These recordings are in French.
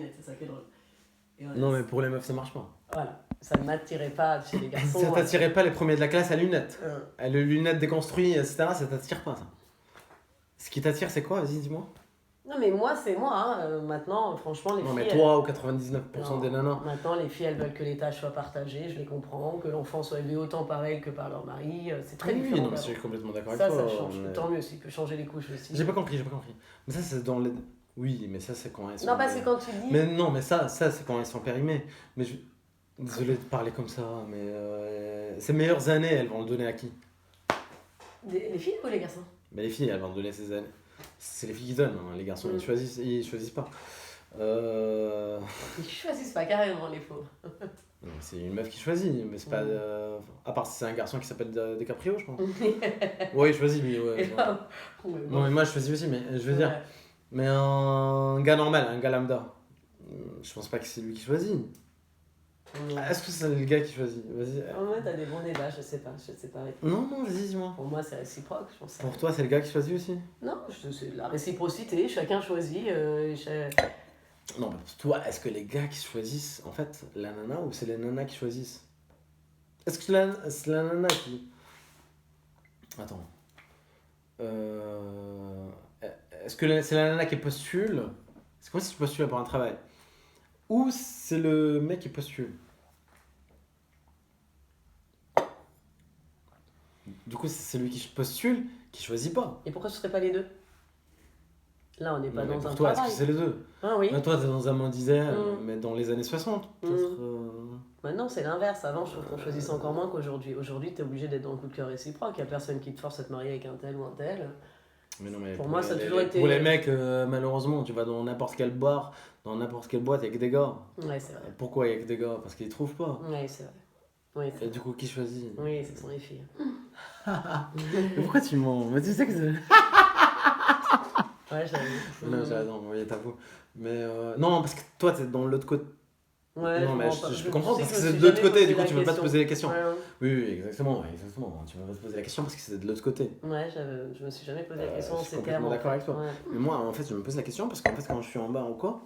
lunettes, c'est ça qui est drôle. Et voilà, Non, mais pour les meufs, ça marche pas. Voilà, ça ne m'attirait pas chez les garçons. Ça t'attirait pas les premiers de la classe à lunettes. Euh, Les lunettes déconstruites, etc., ça t'attire pas, ça. Ce qui t'attire, c'est quoi? Vas-y, dis-moi. Non, mais moi, c'est moi. Maintenant, franchement, les Non, filles. mais toi, ou 99% des Non, nanas. maintenant, les filles, elles veulent que les tâches soient partagées, je les comprends, que l'enfant soit élevé autant par elles que par leur mari. C'est très Oui, différent. non, mais je suis complètement d'accord avec Ça, toi. ça change. mais- Tant mieux, s'il peut changer les couches aussi. J'ai pas compris. Mais ça, c'est dans les. Oui, mais ça, c'est quand elles sont. Non, parce que quand tu dis. Mais non, mais ça c'est quand elles sont périmées. Mais désolé de parler comme ça, mais ces meilleures années, elles vont le donner à qui? Les filles ou les garçons? Mais les filles, elles vont le donner ces années. C'est les filles qui donnent, hein. Les garçons, ils choisissent pas. Ils choisissent pas carrément les pauvres. Non, c'est une meuf qui choisit, mais c'est pas. À part si c'est un garçon qui s'appelle DiCaprio, je pense. Ouais, il choisit, lui, ouais. Et là, ouais, Non, mais moi, je choisis aussi, mais je veux dire. ouais. Mais un gars normal, un gars lambda, je pense pas que c'est lui qui choisit. Ouais. Est-ce que c'est le gars qui choisit? Vas-y. En vrai, t'as des bons débats, je sais pas. Non, vas-y, dis-moi. Pour moi, c'est réciproque, je pense. Pour toi, c'est le gars qui choisit aussi? Non, c'est la réciprocité, chacun choisit. Non, mais pour toi, est-ce que les gars qui choisissent, en fait, la nana ou c'est les nanas qui choisissent? Est-ce que c'est la nana qui. Attends. Est-ce que c'est la nana qui postule? C'est comme si tu postules pour un travail. Ou c'est le mec qui postule? Du coup, c'est celui qui postule qui choisit pas. Et pourquoi ce serait pas les deux? Là, on n'est pas Non, mais dans pour un toi, travail. est-ce que c'est les deux? Ah oui. Là, toi, t'es dans un monde d'idéal, Mm. mais dans les années 60, peut-être. Maintenant, c'est l'inverse. Avant, je trouve qu'on choisissait encore moins qu'aujourd'hui. Aujourd'hui, t'es obligé d'être dans le coup de cœur réciproque. Il n'y a personne qui te force à te marier avec un tel ou un tel. Mais non, mais Pour moi, ça a toujours été. Pour les mecs, malheureusement, tu vas dans n'importe quel bar, dans n'importe quelle boîte, il n'y a que des gars. Ouais, c'est vrai. Pourquoi il n'y a que des gars? Parce qu'ils trouvent pas. Ouais, c'est vrai. Oui, Et du coup, qui choisit? oui, ce sont les filles. Mais pourquoi tu mens? Mais tu sais que c'est. Ouais, j'avoue. Non, j'adore, oui, t'avoue. Mais non, parce que toi, t'es dans l'autre côté. Ouais, Non, mais comprends pas. je peux comprendre sais parce que que je c'est me de suis l'autre jamais côté, posé du coup, la tu peux pas te question. poser les questions. Ouais, Oui, exactement. Tu peux pas te poser la question parce que c'est de l'autre côté. ouais, je me suis jamais posé la question. Je suis C'est complètement clairement. d'accord avec toi. Ouais. Mais moi, en fait, je me pose la question parce qu'en fait, quand je suis en bas ou quoi,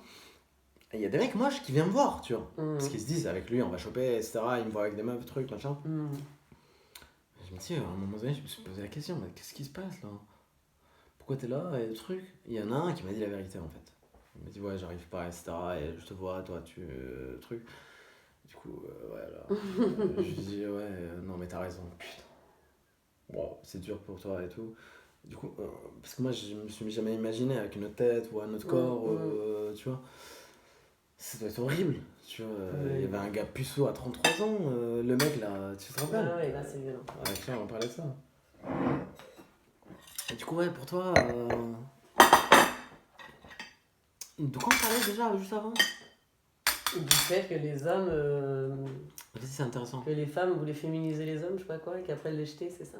il y a des mecs moches qui viennent me voir, tu vois. Parce qu'ils se disent, avec lui, on va choper, etc. Ils me voient avec des meufs, trucs, machin. Je me dis, à un moment donné, je me suis posé la question, mais qu'est-ce qui se passe là? Pourquoi t'es là et le truc? Il y en a un qui m'a dit la vérité en fait. Il m'a dit, ouais, j'arrive pas, etc. Et je te vois, toi, tu. Truc. Du coup, ouais, là. Je lui dis, ouais, non, mais t'as raison, putain. Wow, c'est dur pour toi et tout. Du coup, parce que moi, je me suis jamais imaginé avec une autre tête ou un autre corps, tu vois. Ça doit être horrible, tu vois. Il y avait un gars puceau à 33 ans, le mec là, tu te rappelles? Ouais, là, c'est violent. Ouais, tiens, on parlait de ça. Et du coup, ouais, pour toi. De quoi on parlait déjà juste avant? Du fait que les hommes. Vas-y, c'est intéressant. Que les femmes voulaient féminiser les hommes, je sais pas quoi, et qu'après les jeter, c'est ça?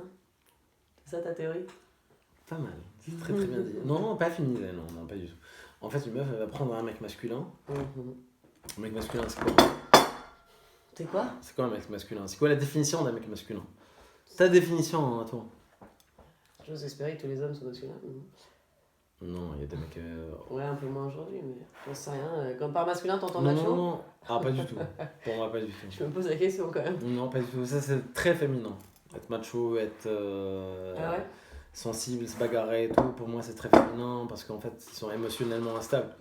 C'est ça ta théorie? Pas mal, c'est très très bien dit. Non, pas féminisé, non, pas du tout. En fait, une meuf, elle va prendre un mec masculin. Un mec masculin, c'est quoi? C'est quoi? C'est quoi un mec masculin? C'est quoi la définition d'un mec masculin? Ta définition, hein, toi? J'ose espérer que tous les hommes sont masculins. Non, il y a des mecs. Ouais, un peu moins aujourd'hui, mais j'en sais rien. Comme par masculin, t'entends Non, macho? non. Ah, pas du tout. Pour moi, pas du tout. Je me pose la question quand même. Non, pas du tout. Ça, c'est très féminin. Être macho, être Ah ouais? sensible, se bagarrer et tout, pour moi, c'est très féminin parce qu'en fait, ils sont émotionnellement instables.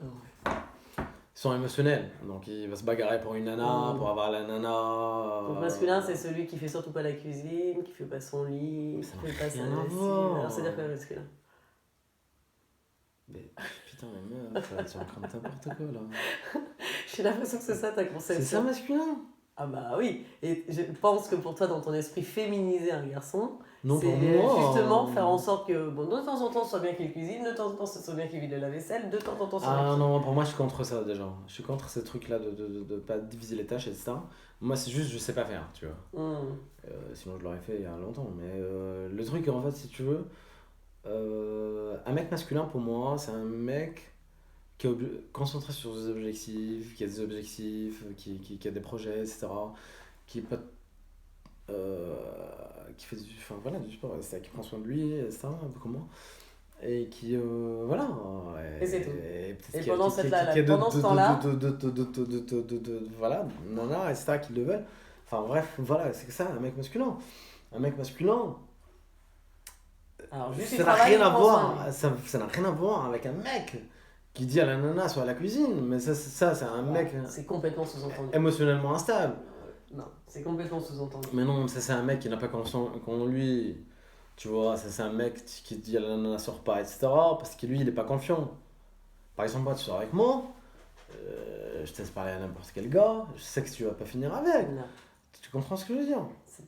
Ils sont émotionnels, donc il va se bagarrer pour une nana, pour avoir la nana. Donc masculin, c'est celui qui fait surtout pas la cuisine, qui fait pas son lit, Ça qui n'a fait pas sa rien à lessive. voir. Alors c'est-à-dire quoi masculin? Mais putain, mais meuf, tu es en train de n'importe quoi là. J'ai l'impression que c'est ça ta conception. C'est ça masculin? Ah bah oui, et je pense que pour toi, dans ton esprit, féminiser un garçon, Non, c'est pour moi. justement faire en sorte que, bon, de temps en temps, ce soit bien qu'il cuisine, de temps en temps, ce soit bien qu'il vide la vaisselle, de temps en temps, ce soit bien Ah qu'il- non, pour moi, je suis contre ça déjà. Je suis contre ces trucs-là de pas diviser les tâches, etc. Moi, c'est juste, je sais pas faire, tu vois. Sinon, je l'aurais fait il y a longtemps. Mais le truc, en fait, si tu veux, un mec masculin, pour moi, c'est un mec qui est concentré sur ses objectifs, qui a des objectifs, qui a des projets, etc. Qui est pas. Qui fait du, enfin, voilà, du sport, etc., qui prend soin de lui, etc. Un peu comme moi. et qui voilà Et c'est tout. peut-être Et qu'il y a- pendant qui- cette qui- là, qui- pendant ce temps-là, voilà nana etc qui le veulent, enfin bref voilà c'est que ça un mec masculin, alors juste il ça n'a travaille, rien il à prend soin de lui. voir, ça n'a rien à voir avec un mec qui dit à la nana soit à la cuisine, mais ça c'est un mec C'est complètement sous-entendu. émotionnellement instable. Non, c'est complètement sous-entendu. Mais non, ça c'est un mec qui n'a pas confiance en lui. Tu vois, ça c'est un mec qui dit à la nana sort pas, etc. Parce que lui il est pas confiant. Par exemple, moi tu sors avec moi, je te laisse parler à n'importe quel gars, je sais que tu vas pas finir avec. Non. Tu comprends ce que je veux dire?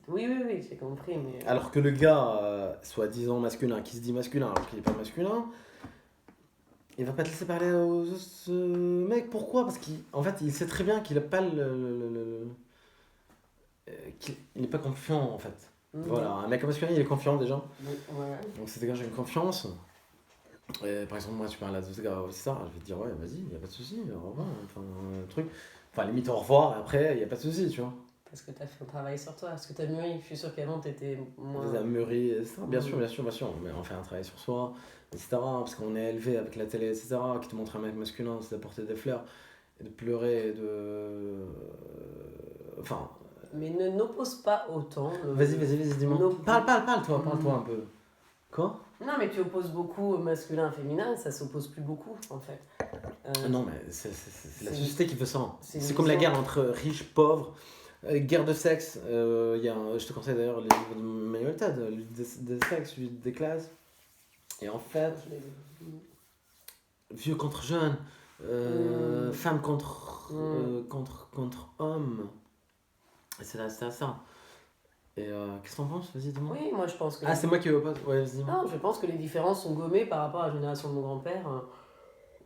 Oui, j'ai compris, mais... Alors que le gars, soi-disant masculin, qui se dit masculin alors qu'il est pas masculin, il va pas te laisser parler aux autres mecs. Pourquoi? Parce qu'en fait il sait très bien qu'il a pas qu'il il est pas confiant en fait. Voilà, un mec masculin il est confiant déjà. Ouais. Donc c'est des gars j'ai une confiance. Et, par exemple moi tu parles à d'autres gars aussi ça, je vais te dire ouais vas-y, y a pas de souci, au revoir, enfin truc. Enfin limite au revoir et après y a pas de souci, tu vois. Parce que t'as fait un travail sur toi, parce que t'as mûri. Je suis sûre qu'avant t'étais moins... Des mûri, etc. Bien sûr, mais on fait un travail sur soi, etc. Parce qu'on est élevé avec la télé, etc. Qui te montre un mec masculin, c'est d'apporter des fleurs, et de pleurer, et de. Enfin. Mais n'oppose pas autant. Vas-y, dis-moi. No- Parle, toi un peu. Quoi? Non, mais tu opposes beaucoup masculin féminin, ça s'oppose plus beaucoup en fait. Non, mais c'est la société qui veut ça. c'est C'est une comme la vision- guerre entre riches, pauvres, guerre de sexe. Je te conseille d'ailleurs les livres de Manuel Tad, lui des sexes, lui des classes. Et en fait, vieux contre jeune, femme contre homme. Et c'est ça. Et qu'est-ce que t'en penses? Vas-y, dis-moi. Oui, moi je pense que... Ah, c'est moi qui veux pas. Ouais, vas-y, dis-moi. Non, je pense que les différences sont gommées par rapport à la génération de mon grand-père,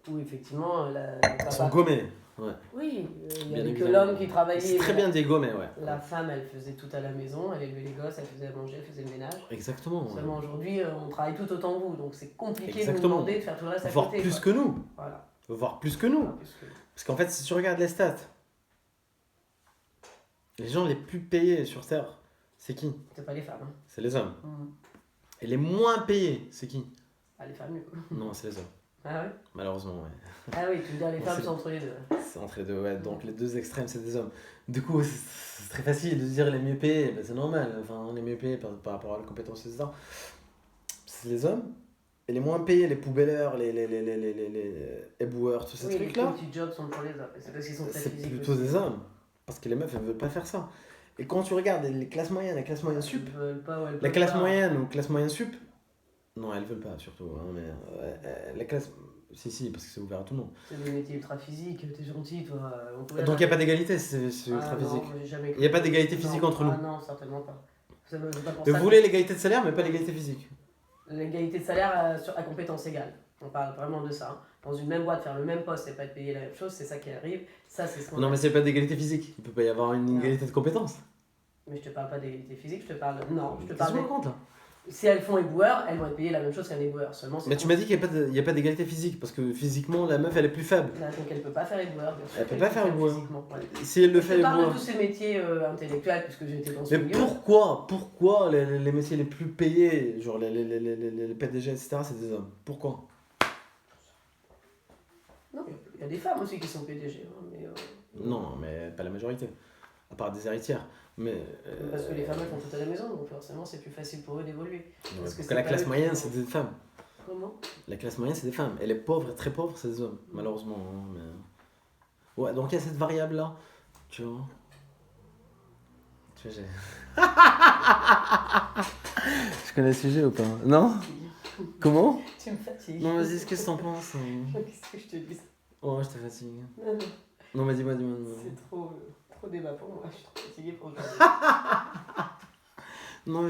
où effectivement le Ils sont gommés. Ouais. Oui, il y Bien avait que évidemment. l'homme qui travaillait. C'est très bien des gommés, ouais. La femme, elle faisait tout à la maison, elle élevait les gosses, elle faisait à manger, elle faisait le ménage. Exactement. Ouais. Seulement aujourd'hui, on travaille tout autant que vous, donc c'est compliqué de nous Exactement. demander de faire tout le reste à Voire côté. plus quoi. que nous. Voilà. Voire plus que nous. Enfin, plus que- Parce qu'en fait, si tu regardes les stats, les gens les plus payés sur Terre, c'est qui? C'est pas les femmes. Hein. C'est les hommes. Mhm. Et les moins payés, c'est qui? Ah, les femmes mieux. Non, c'est les hommes. Ah ouais. Malheureusement, ouais. Ah oui, tu veux dire les Bon, femmes c'est- sont entre les deux. C'est entre les deux, ouais. Donc les deux extrêmes, c'est des hommes. Du coup, c'est très facile de dire les mieux payés. Ben, c'est normal. Enfin, on est mieux payés par rapport à la compétence, etc. C'est les hommes. Et les moins payés, les poubelleurs, les éboueurs, tous ces Oui, les trucs-là, petits jobs sont pour les hommes. Et c'est parce qu'ils sont très c'est physiques. plutôt aussi. des hommes. Parce que les meufs, elles veulent pas faire ça. Et quand tu regardes les classes moyennes, les classes moyennes sup, Ils veulent pas, ou elles la peuvent classe pas. moyenne ou classe moyenne sup, non, elles veulent pas surtout. Hein, mais la classe. Si, parce que c'est ouvert à tout le monde. C'est des métiers ultra physiques, t'es gentil, toi. On pouvait Donc il n'y a pas d'égalité, c'est ultra Ah non, physique. moi, j'ai jamais Il y a pas cru. d'égalité Non. physique entre nous. Ah non, certainement pas. C'est pas pour Vous ça voulez l'égalité de salaire, mais pas l'égalité physique. que l'égalité de salaire à compétence égale. On parle vraiment de ça. Hein. Dans une même boîte, faire le même poste et pas être payé la même chose, c'est ça qui arrive. Ça, c'est ce qu'on Non, a. mais c'est pas d'égalité physique. Il peut pas y avoir une Non. égalité de compétences. Mais je te parle pas d'égalité physique, je te parle. Non, je te Qu'est-ce que parle. tu me racontes là? Si elles font éboueur, elles vont être payées la même chose qu'un éboueur. Seulement, c'est Mais tu m'as dit qu'il n'y a pas d'égalité physique, parce que physiquement, la meuf, elle est plus faible. Là, donc elle peut pas faire éboueur, bien sûr. Elle peut pas faire éboueur. physiquement, ouais. Si elle le Je fait, te parle de éboueur. tous ces métiers intellectuels, puisque j'ai été dans ce Mais milieu. pourquoi les métiers les plus payés, genre les PDG, etc., c'est des hommes? Pourquoi? Non, il y a des femmes aussi qui sont PDG. Hein, mais, Non, mais pas la majorité. À part des héritières. Mais. Parce que les femmes elles font tout à la maison, donc forcément c'est plus facile pour eux d'évoluer. Parce que que c'est la pas classe eux moyenne, qui- c'est des femmes. Comment? La classe moyenne, c'est des femmes. Et les pauvres, très pauvres, c'est des hommes, malheureusement. Hein, mais... Ouais, donc il y a cette variable-là. Tu vois? Tu vois, Je connais le sujet ou pas? Non? Comment? Tu me fatigues. Non, vas-y, qu'est-ce que t'en penses? Qu'est-ce que je te dis? Oh, je te fatigue. Non, non, Non, mais dis-moi. c'est trop débat pour moi, je suis trop fatiguée pour aujourd'hui.